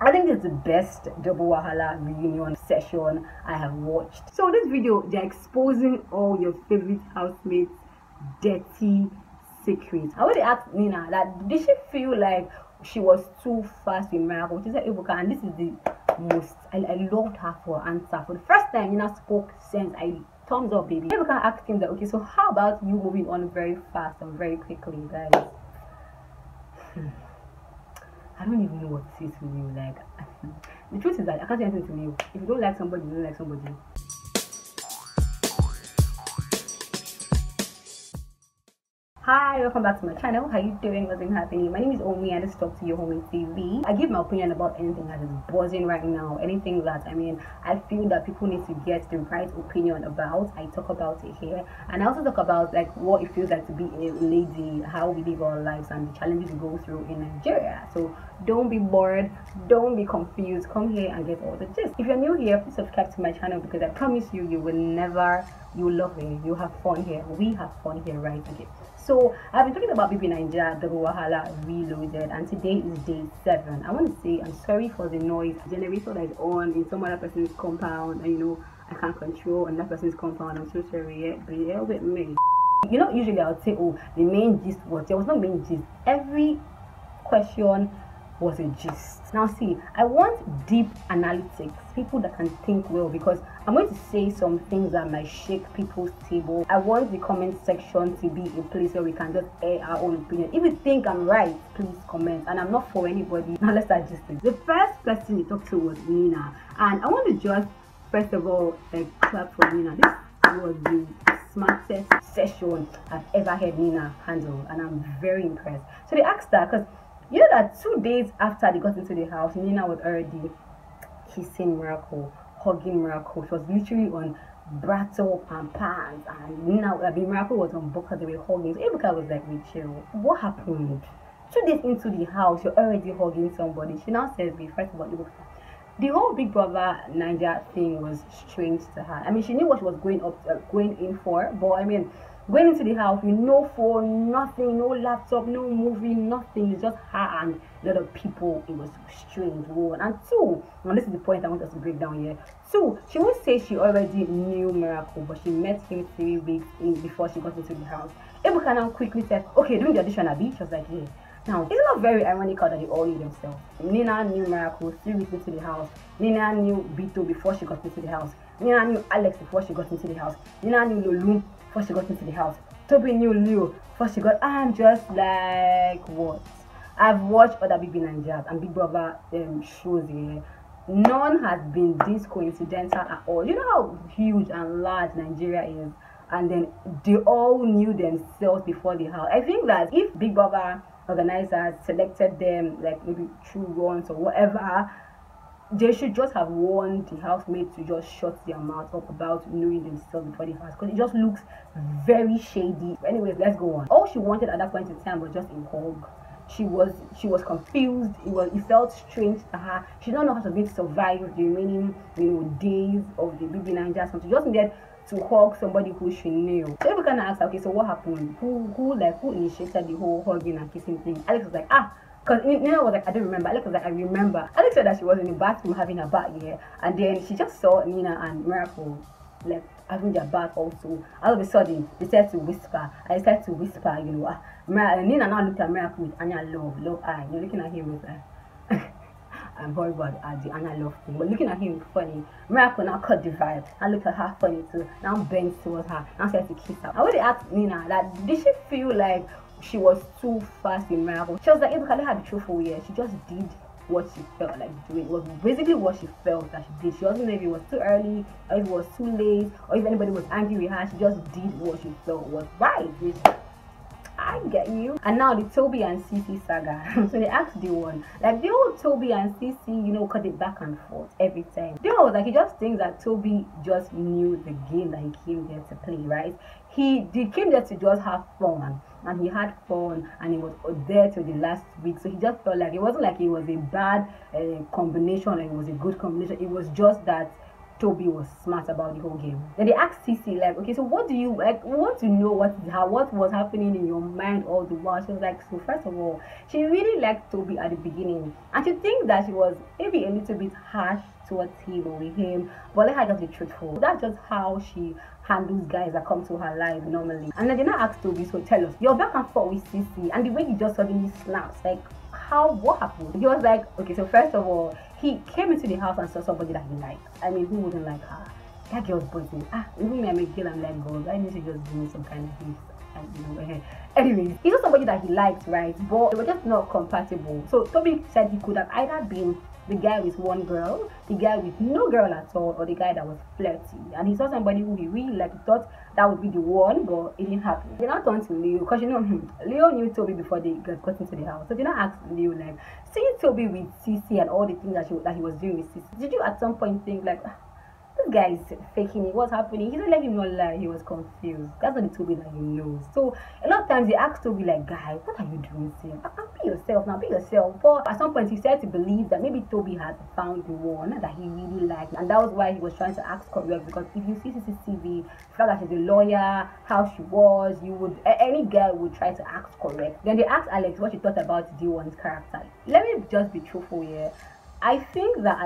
I think it's the best double wahala reunion session I have watched. So this video, they're exposing all your favorite housemates' dirty secrets. I want to ask Nina that did she feel like she was too fast with Miracle? She said Ebuka, and this is the most I loved her for her answer. For the first time Nina spoke sense. I thumbs up, baby. Ebuka asked him that, okay, so how about you moving on very fast and very quickly, guys? I don't even know what to say to you. Like, the truth is that I can't say anything to you. If you don't like somebody, you don't like somebody. Hi, welcome back to my channel. How you doing? What's been happening? My name is Omi and I just talk to you homie TV. I give my opinion about anything that is buzzing right now, anything that I feel that people need to get the right opinion about. I talk about it here, and I also talk about like what it feels like to be a lady, how we live our lives, and the challenges we go through in Nigeria. So don't be bored, don't be confused. Come here and get all the gist. If you're new here, please subscribe to my channel because I promise you, you will love it. You have fun here. We have fun here, right? Okay. So I've been talking about Baby Nigeria Double Wahala Reloaded, and today is day 7. I want to say I'm sorry for the noise. The generator that is on in some other person's compound, and I can't control another person's compound. I'm so sorry, but yeah, with me. Usually I would say, oh, the main gist was there was no main gist. Every question was a gist. Now see, I want deep analytics, people that can think well, because I'm going to say some things that might shake people's table. I want the comment section to be a place where we can just air our own opinion. If you think I'm right, please comment, and I'm not for anybody. Now let's start gisting. The first person you talked to was Nina, and I want to just first of all clap for Nina. This was the smartest session I've ever heard Nina handle, and I'm very impressed. So they asked her, because you know that 2 days after they got into the house, Nina was already kissing Miracle, hugging Miracle. She was literally on brattle and pants, and Miracle was on book as they were hugging. So Ebuka was like, wait, chill, what happened? 2 days into the house, you're already hugging somebody. She now says, first of all, Ebuka, the whole Big Brother Niger thing was strange to her. She knew what she was going in for, but going into the house with no phone, nothing, no laptop, no movie, nothing. It's just her and a lot of people. It was strange. 1 and 2. And this is the point I want us to break down here. 2, she would say she already knew Miracle, but she met him 3 weeks before she got into the house. Ebuka now quickly said, okay, during the audition, Abby, she was like, yeah. Now, it's not very ironical that they all knew themselves. Nina knew Miracle 3 weeks into the house. Nina knew Bito before she got into the house. Nina knew Alex before she got into the house. Nina knew Lulu before she got into the house. Tobi knew Leo before she got. I'm just like, what? I've watched other Baby Nigeria and Big Brother shows here. None has been this coincidental at all. You know how huge and large Nigeria is, and then they all knew themselves before the house. I think that if Big Brother organizers selected them, like maybe through runs or whatever, they should just have warned the housemates to just shut their mouth up about knowing themselves before the house, because it just looks very shady. Anyways, let's go on. All she wanted at that point in time was just a hug. She was confused. It felt strange to her. She don't know how to survive the remaining days of the Baby Nigeria. So she just needed to hug somebody who she knew. So every kind of asked, okay, so what happened? Who initiated the whole hugging and kissing thing? Alex was like, because Nina was like, I don't remember. Alex was like, I remember. Alex said that she was in the bathroom having a bath, yeah, and then she just saw Nina and Miracle like having their bath also. All of a sudden, they started to whisper. I started to whisper, Nina now looked at Miracle with Anya love eye. You're looking at him with I'm horrible at the Anya love thing, but looking at him funny. Miracle now cut the vibe. I looked at her funny too. Now bent towards her. Now started to kiss her. I would ask Nina that did she feel like she was too fast in Miracle? She was like, Ebuka, let her be truthful here. She just did what she felt like doing. It was basically what she felt that she did. She doesn't know if it was too early or if it was too late or if anybody was angry with her. She just did what she felt was right. I get you. And now the Tobi and Cee-C saga. So they asked the one, like the old Tobi and Cee-C, cut it back and forth every time. The one was like, he just thinks that Tobi just knew the game that he came there to play, right? He came there to just have fun, and he had fun, and he was there till the last week. So he just felt like it wasn't like it was a bad combination, and it was a good combination. It was just that Tobi was smart about the whole game. Then they asked Cee-C, like, okay, so what do you like? We want to know what was happening in your mind all the while. She was like, so first of all, she really liked Tobi at the beginning, and she thinks that she was maybe a little bit harsh towards him or with him, but let her just be truthful. That's just how she handles guys that come to her life normally. And then they now asked Tobi, so tell us, you're back and forth with Cee-C, and the way he just suddenly snaps, like, what happened? He was like, okay, so first of all, he came into the house and saw somebody that he liked. I mean, who wouldn't like her? That girl's boyfriend. Even me, I'm a girl, I'm like, girls, I need to just give me some kind of gift. And, you know, anyways, he saw somebody that he liked, right? But they were just not compatible. So Tobi said he could have either been the guy with one girl, the guy with no girl at all, or the guy that was flirty. And he saw somebody who he really liked. He thought that would be the one, but it didn't happen. They now turned to Leo, because you know, Leo knew Tobi before they got into the house. So they now asked Leo, like, seeing Tobi with Cee-C and all the things that he was doing with Cee-C, did you at some point think like, this guy is faking it, what's happening? He didn't let him not lie, he was confused. That's not the Tobi that he knows. So a lot of times they ask Tobi, like, guy, what are you doing here? Be yourself now, be yourself. But at some point he started to believe that maybe Tobi had found the one that he really liked, and that was why he was trying to act correct. Because if you see CCTV, the fact that she's a lawyer, how she was, you would, any guy would try to act correct. Then they asked Alex what she thought about D1's character. Let me just be truthful here. I think that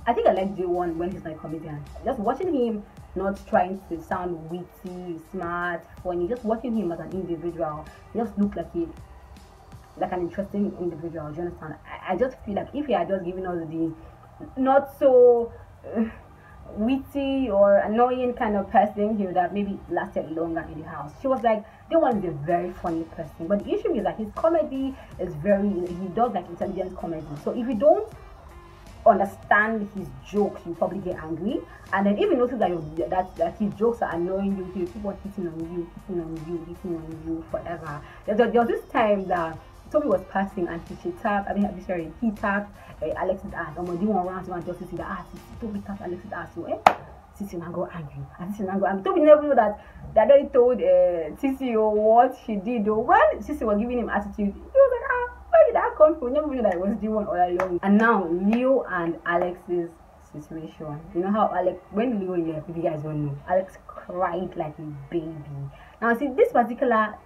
I think I like J1 when he's not a comedian. Just watching him, not trying to sound witty, smart, funny, just watching him as an individual, he just looked like an interesting individual. Do you understand? I just feel like if he had just given us the not so witty or annoying kind of person, he would have maybe lasted longer in the house. She was like, J1 is a very funny person, but the issue is that his comedy is he does like intelligent comedy. So if you don't understand his jokes, you probably get angry. And then if you notice that his jokes are annoying you, he'll keep on hitting on you forever. There was this time that Tobi was passing and he tapped Alex's ass. Do you want to just see that Tobi tapped Alex's ass, so Cee-C now go angry. And Cee-C now go angry. Tobi never knew that they already told Cee-C what she did. Though when Cee-C was giving him attitude, he was like, where did that come from? We never knew that it was D1 all along. And now Leo and Alex's situation. You know how when Leo left, if you guys don't know, Alex cried like a baby. Now see, this particular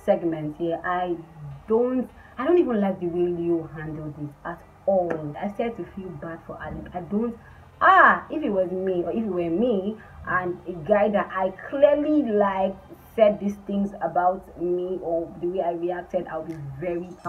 segment here, I don't even like the way Leo handled it at all. I started to feel bad for Alex. If it was me, or if it were me and a guy that I clearly like said these things about me or the way I reacted, I'm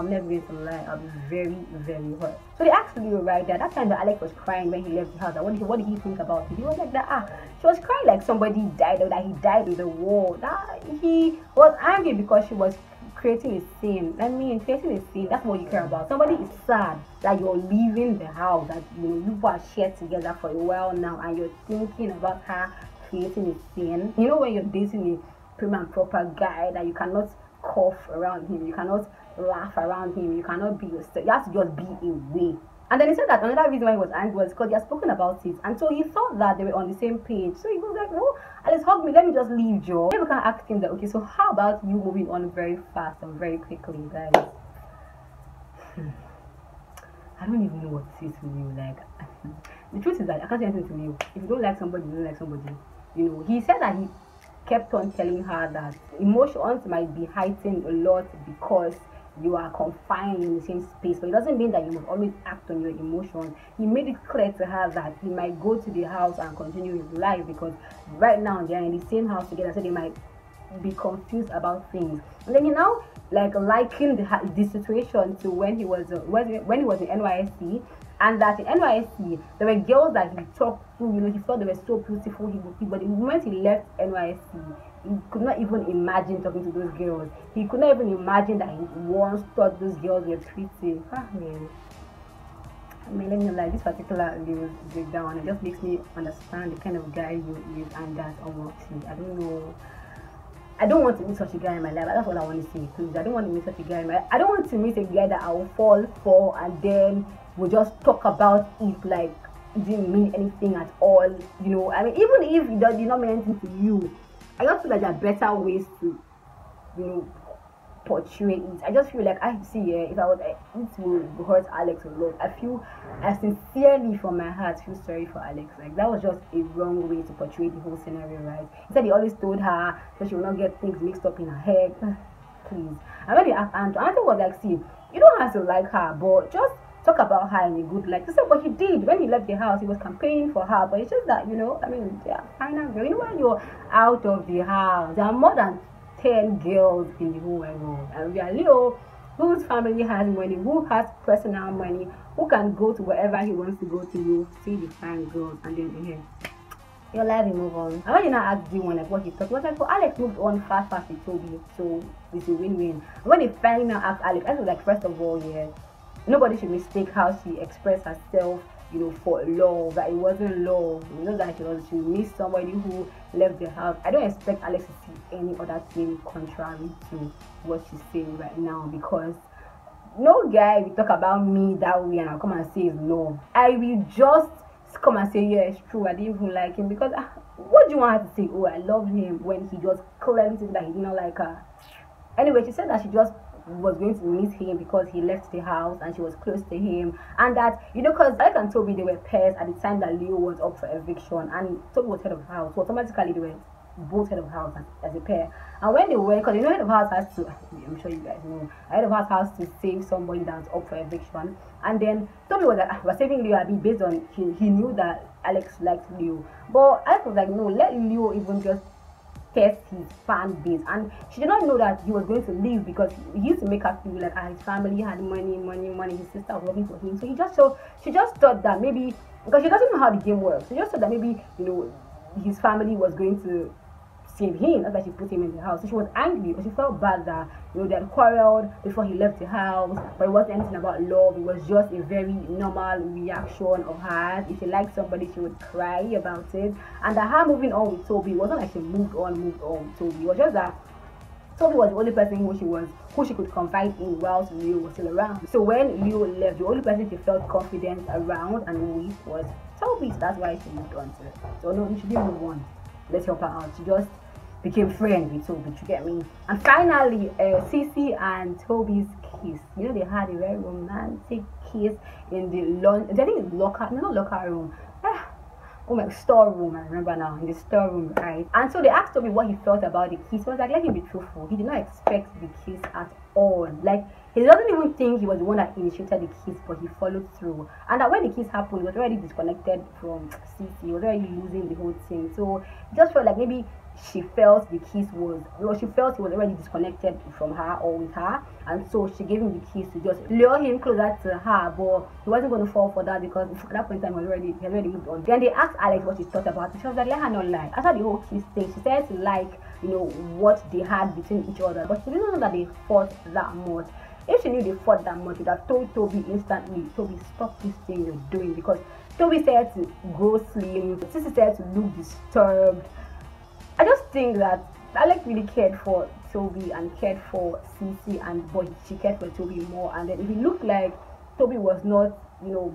never going to lie, I'll be very, very hurt. So they asked Leo right there, that time that Alex was crying when he left the house, what did he think about it? He was like that, she was crying like somebody died, or that he died in the war. That he was angry because she was creating a scene. I mean, creating a scene, that's what you care about. Somebody is sad that you're leaving the house, that you are shared together for a while now, and you're thinking about her creating a scene. You know, when you're dating a prim and proper guy, that you cannot cough around him, you cannot laugh around him, you cannot be yourself, you have to just be away. And then he said that another reason why he was angry was because they had spoken about it, and so he thought that they were on the same page. So he was like, oh, Alice, hug me, let me just leave, Joe. Then we can ask him that, okay, so how about you moving on very fast and very quickly, guys? I don't even know what to say to you. Like, the truth is that I can't say anything to you. If you don't like somebody, you don't like somebody. You know, he said that he kept on telling her that emotions might be heightened a lot because you are confined in the same space, but it doesn't mean that you must always act on your emotions. He made it clear to her that he might go to the house and continue his life because right now they are in the same house together, so they might be confused about things. And then he now likened the situation to when he was in NYSC, and that in NYSC there were girls that he talked to, he thought they were so beautiful, but the moment he left NYSC, he could not even imagine talking to those girls. He could not even imagine that he once thought those girls were pretty. I mean, let me know, like, this particular news breakdown, it just makes me understand the kind of guy you is, and that's almost it. I don't know. I don't want to meet such a guy in my life. That's all I want to say. Please, I don't want to meet such a guy in my life. I don't want to meet a guy that I will fall for and then we'll just talk about it like it didn't mean anything at all. You know, I mean, even if it did not mean anything to you, I just feel like there are better ways to, portray it. I just feel like I see if I was it will hurt Alex a lot. I sincerely from my heart feel sorry for Alex. Like that was just a wrong way to portray the whole scenario, right? He said he always told her so she will not get things mixed up in her head. Please. And when they asked Andrew was like, see, you don't have to like her, but just talk about her in a good light. He said what he did when he left the house, he was campaigning for her, but it's just that, I mean, yeah, final girl. When you're out of the house, there are more than 10 girls in the whole world, and we are whose family has money, who has personal money, who can go to wherever he wants to go to, you see the fine girls, and then here your life will move on. And when you now ask D1 like what he thought, was like, so Alex moved on fast with Tobi, so it's a win-win. When they finally now asked Alex, I was like, first of all, yeah, nobody should mistake how she expressed herself, for love, that it wasn't love, that she missed somebody who left the house. I don't expect Alex to see any other thing contrary to what she's saying right now, because no guy will talk about me that way and I'll come and say it's love. I will just come and say, yeah, it's true, I didn't even like him, because what do you want her to say? Oh, I love him, when he just clearly said that he did not like her. Anyway, she said that she just was going to miss him because he left the house and she was close to him, and that because Alex and Tobi, they were pairs at the time that Leo was up for eviction and Tobi was head of house, so automatically they were both head of house as a pair. And when they were, because head of house has to, I'm sure you guys know, head of house has to save somebody that's up for eviction, and then Tobi was like, we're saving Leo based on he knew that Alex liked Leo, but Alex was like, no, let Leo even just test his fan base. And she did not know that he was going to leave, because he used to make her feel like his family had money, his sister was working for him, so she just thought that maybe, because she doesn't know how the game works, she just thought that maybe his family was going to save him. That's why she put him in the house. So she was angry, but she felt bad that they had quarreled before he left the house, but it wasn't anything about love. It was just a very normal reaction of hers. If she liked somebody, she would cry about it. And that her moving on with Tobi, it wasn't like she moved on with Tobi. It was just that Tobi was the only person who she could confide in whilst Leo was still around. So when Leo left, the only person she felt confident around and with was Tobi. So that's why she moved on to it. So no, she didn't move on. Let's help her out. She just became friends with Tobi, you get me? And finally, Cee-C and Tobi's kiss. They had a very romantic kiss in the I think it's not locker room. Oh my, storeroom, I remember now, in the storeroom, right? And so they asked Tobi what he felt about the kiss. He was like, let him be truthful. He did not expect the kiss at all. Like, he doesn't even think he was the one that initiated the kiss, but he followed through. And that when the kiss happened, he was already disconnected from Cee-C. He was already losing the whole thing. So he just felt like maybe she felt the kiss was, she felt he was already disconnected from her or with her, and so she gave him the kiss to just lure him closer to her, but he wasn't going to fall for that, because at that point in time he had already moved on. Then they asked Alex what she thought about it. She was like, let her not lie. After the whole kiss thing, she said to like what they had between each other, but she didn't know that they fought that much. If she knew they fought that much, she would have told Tobi instantly, Tobi, stop this thing you're doing, because Tobi said to go slim, Cee-C said to look disturbed. I just think that Alex really cared for Tobi and cared for Cee-C, but she cared for Tobi more. And then if it looked like Tobi was not,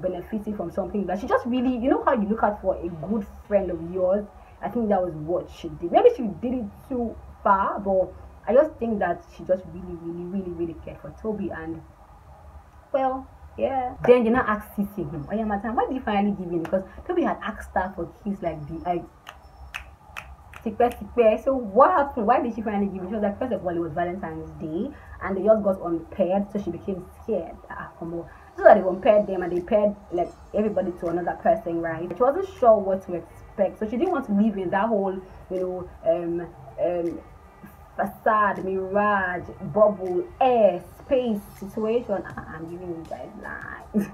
benefiting from something, that she just really, how you look out for a good friend of yours. I think that was what she did. Maybe she did it too far, but I just think that she just really cared for Tobi. And well, yeah. Then you now ask Cee-C, oh yeah, Matan, why did you finally give in? Because Tobi had asked her for kiss like so what happened? Why did she finally give it? She was like, first of all, it was Valentine's Day and they just got unpaired, so she became scared. So that they unpaired them and they paired like everybody to another person, right? She wasn't sure what to expect, so she didn't want to live in that whole facade, mirage, bubble, air, space situation. I'm giving you guys lies.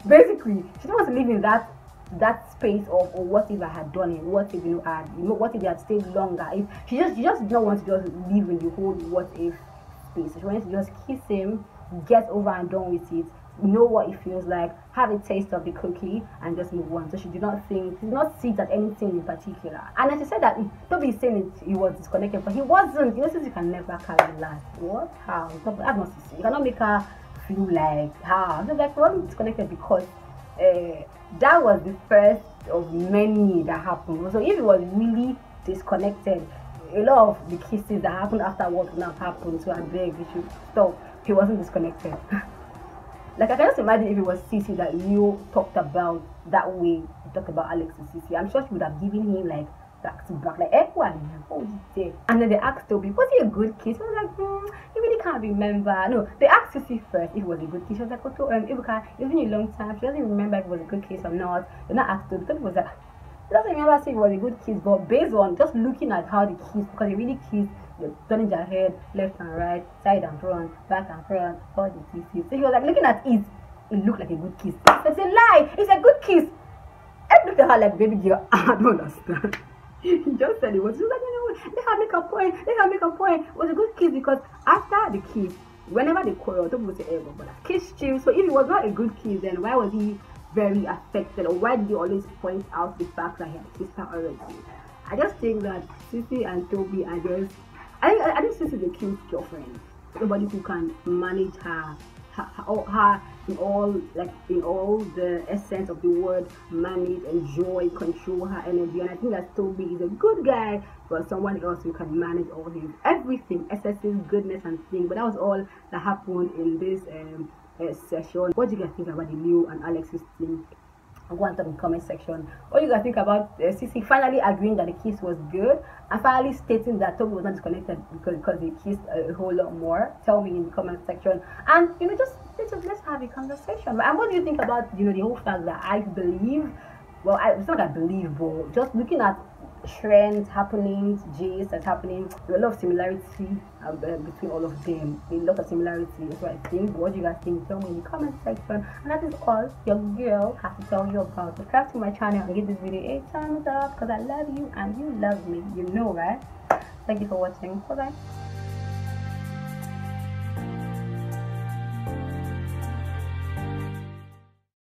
Basically, she didn't want to live in that space of, or what if I had done it, what if what if they had stayed longer. If she just didn't want to just live in the whole what if space. So she wanted to just kiss him, get over and done with it, know what it feels like, have a taste of the cookie, and just move on. So she did not see it as anything in particular. And then she said that Tobi is saying he was disconnected, but he wasn't. Since you can never carry last. What? How? That's not Cee-C. You cannot make her feel like how. So like, she wasn't disconnected because that was the first of many that happened. So if it was really disconnected, a lot of the kisses that happened afterwards would not happen. So I beg you should stop. He wasn't disconnected. Like, I can just imagine if it was Cee-C that you talked about that way, you talked about Alex to Cee-C. I'm sure she would have given him like back to back, like, who are you? What was it there? And then they asked Tobi, was it a good kiss? He was like, he really can't remember. No, they asked Cee-C first if it was a good kiss. She was like, oh, Ibuka, it's been a long time. She doesn't remember if it was a good kiss or not. They not asked Tobi. Tobi was like, she doesn't remember if it was a good kiss, but based on just looking at how they kissed, because they really kissed, they're turning their head left and right, side and front, back and front, all the kisses. So he was like looking at it looked like a good kiss. It's a lie, it's a good kiss. I looked at her like, baby girl, I don't understand. He just said it was. She was like, you know, let her make a point, let her make a point. It was a good kiss because after the kiss, whenever they quarrel, people would say, hey, but I kissed you. So if it was not a good kiss, then why was he very affected, or why did he always point out the fact that he had kissed her already? I just think that Cee-C and Tobi are just, I think Cee-C is a cute girlfriend. Somebody who can manage her in all the essence of the word, manage, enjoy, control her energy. And I think that Tobi is a good guy, but someone else who can manage all his everything, excessive goodness and things. But that was all that happened in this session. What do you guys think about the Leo and Alex's thing? Go and talk in the comment section. What do you guys think about Cee-C finally agreeing that the kiss was good and finally stating that Tobi was not disconnected because they kissed a whole lot more? Tell me in the comment section, and you know, just let's have a conversation. And what do you think about, you know, the whole fact that I believe, well, it's not that I believe, but just looking at trends happening, gist that's happening, there's a lot of similarity between all of them. A lot of similarity. That's what I think. What do you guys think? Tell me in the comment section. And that is all your girl has to tell you about. Subscribe to my channel and give this video a thumbs up because I love you and you love me. You know, right? Thank you for watching. Bye bye.